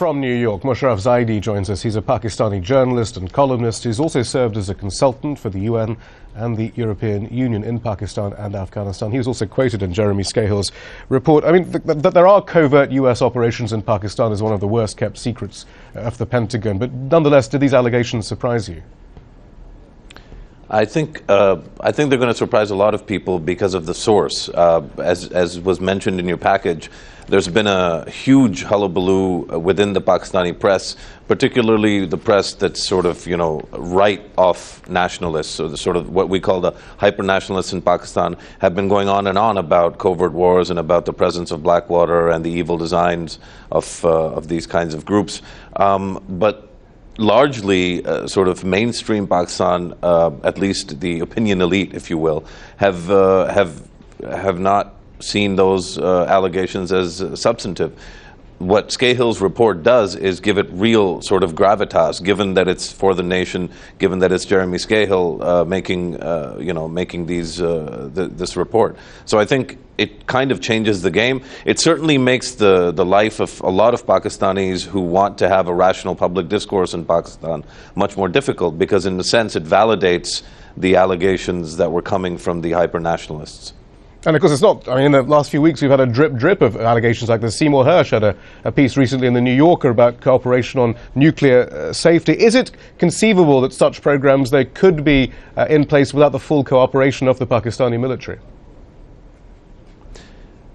From New York, Mosharraf Zaidi joins us. He's a Pakistani journalist and columnist who's also served as a consultant for the UN and the European Union in Pakistan and Afghanistan. He was also quoted in Jeremy Scahill's report. I mean, that there are covert US operations in Pakistan is one of the worst kept secrets of the Pentagon. But nonetheless, did these allegations surprise you? I think they're going to surprise a lot of people because of the source. As was mentioned in your package, there's been a huge hullabaloo within the Pakistani press, particularly the press that's sort of, right off nationalists, so the sort of what we call the hyper-nationalists in Pakistan have been going on and on about covert wars and about the presence of Blackwater and the evil designs of these kinds of groups. But largely, sort of mainstream Pakistan, at least the opinion elite, if you will, have not seen those allegations as substantive. What Scahill's report does is give it real sort of gravitas, given that it's for the nation, given that it's Jeremy Scahill making this report. So I think it kind of changes the game. It certainly makes the life of a lot of Pakistanis who want to have a rational public discourse in Pakistan much more difficult, because in a sense it validates the allegations that were coming from the hyper-nationalists. And of course, it's not, I mean, in the last few weeks, we've had a drip of allegations like this. Seymour Hersh had a piece recently in The New Yorker about cooperation on nuclear safety. Is it conceivable that such programs, they could be in place without the full cooperation of the Pakistani military?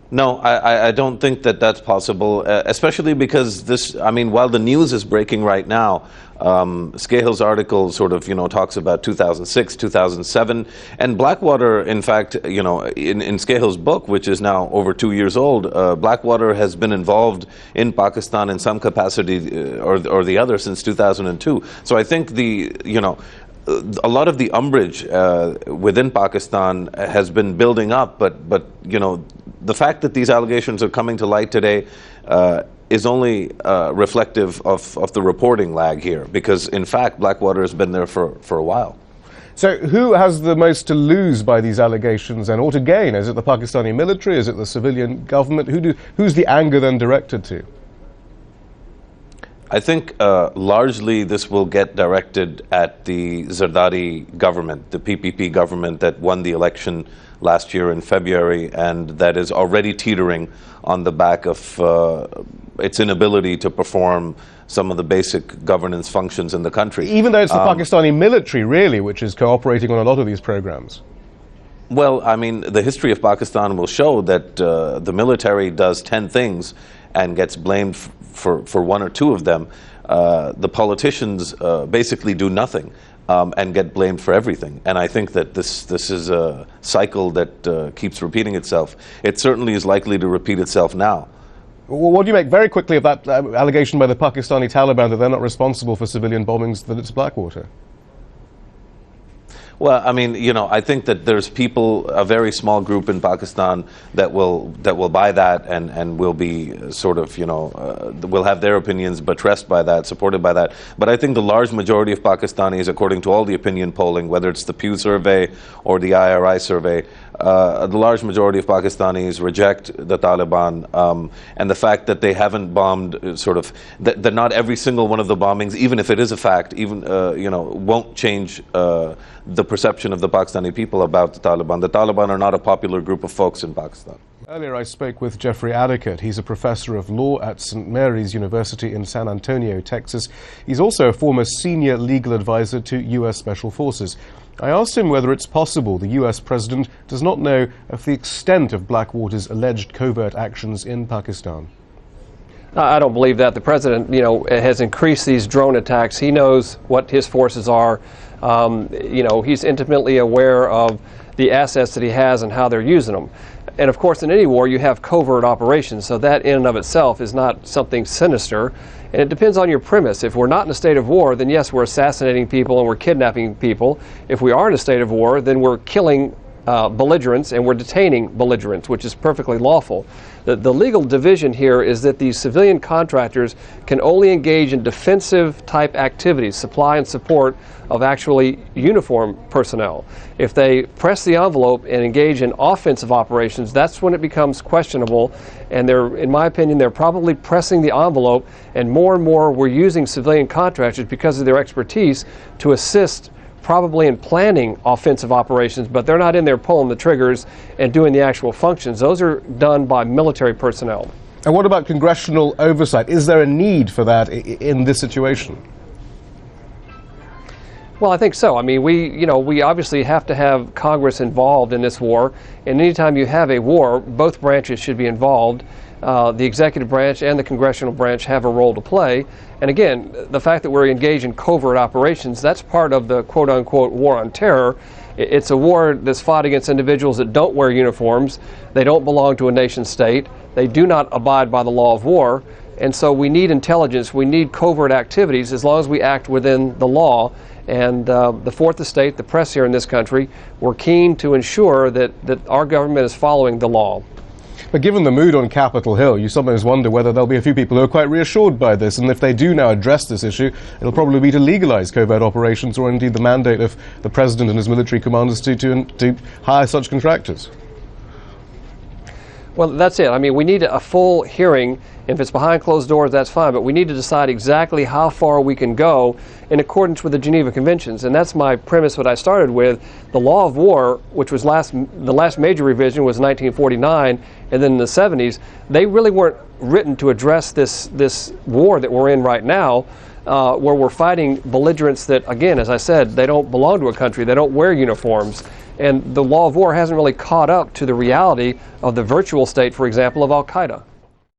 No, I don't think that that's possible, especially because this, I mean, while the news is breaking right now, Scahill's article sort of, talks about 2006, 2007, and Blackwater, in fact, in Scahill's book, which is now over 2 years old, Blackwater has been involved in Pakistan in some capacity or the other since 2002. So I think a lot of the umbrage within Pakistan has been building up, but the fact that these allegations are coming to light today is only reflective of the reporting lag here, because in fact Blackwater has been there for a while. So who has the most to lose by these allegations and or to gain? Is it the Pakistani military? Is it the civilian government? Who's the anger then directed to? I think largely this will get directed at the Zardari government, the PPP government that won the election last year in February, and that is already teetering on the back of its inability to perform some of the basic governance functions in the country. Even though it's the Pakistani military, really, which is cooperating on a lot of these programs. Well, I mean, the history of Pakistan will show that the military does 10 things and gets blamed for one or two of them. The politicians basically do nothing and get blamed for everything. And I think that this is a cycle that keeps repeating itself. It certainly is likely to repeat itself now. Well, what do you make very quickly of that allegation by the Pakistani Taliban that they're not responsible for civilian bombings, that it's Blackwater? Well, I mean, I think that there's people, a very small group in Pakistan that will buy that and will be sort of, will have their opinions buttressed by that, supported by that. But I think the large majority of Pakistanis, according to all the opinion polling, whether it's the Pew survey or the IRI survey, the large majority of Pakistanis reject the Taliban, and the fact that they haven't bombed, that not every single one of the bombings, even if it is a fact, even won't change the perception of the Pakistani people about the Taliban. The Taliban are not a popular group of folks in Pakistan. Earlier I spoke with Jeffrey Addicott. He's a professor of law at St. Mary's University in San Antonio, Texas. He's also a former senior legal advisor to U.S. Special Forces. I asked him whether it's possible the U.S. president does not know of the extent of Blackwater's alleged covert actions in Pakistan. I don't believe that. The president, has increased these drone attacks. He knows what his forces are. He's intimately aware of the assets that he has and how they're using them. And of course, in any war, you have covert operations, so that in and of itself is not something sinister. And it depends on your premise. If we're not in a state of war, then yes, we're assassinating people and we're kidnapping people. If we are in a state of war, then we're killing belligerents, and we're detaining belligerents, which is perfectly lawful. The legal division here is that these civilian contractors can only engage in defensive type activities, supply and support of actually uniformed personnel. If they press the envelope and engage in offensive operations, that's when it becomes questionable. And in my opinion, they're probably pressing the envelope, and more we're using civilian contractors because of their expertise to assist probably in planning offensive operations, but they're not in there pulling the triggers and doing the actual functions. Those are done by military personnel. And what about congressional oversight? Is there a need for that in this situation? Well, I think so. I mean, we obviously have to have Congress involved in this war, and anytime you have a war, both branches should be involved. The executive branch and the congressional branch have a role to play. And again, the fact that we're engaged in covert operations, that's part of the quote-unquote war on terror. It's a war that's fought against individuals that don't wear uniforms, they don't belong to a nation state, they do not abide by the law of war, and so we need intelligence, we need covert activities as long as we act within the law. And the Fourth Estate, the press here in this country, we're keen to ensure that our government is following the law. But given the mood on Capitol Hill, you sometimes wonder whether there'll be a few people who are quite reassured by this, and if they do now address this issue, it'll probably be to legalize covert operations, or indeed the mandate of the president and his military commanders to hire such contractors. Well, that's it. I mean, we need a full hearing. If it's behind closed doors, that's fine, but we need to decide exactly how far we can go in accordance with the Geneva Conventions. And that's my premise, what I started with. The law of war, which was the last major revision was 1949, and then in the 70s, they really weren't written to address this war that we're in right now, where we're fighting belligerents that, again, as I said, they don't belong to a country, they don't wear uniforms. And the law of war hasn't really caught up to the reality of the virtual state, for example, of Al-Qaeda.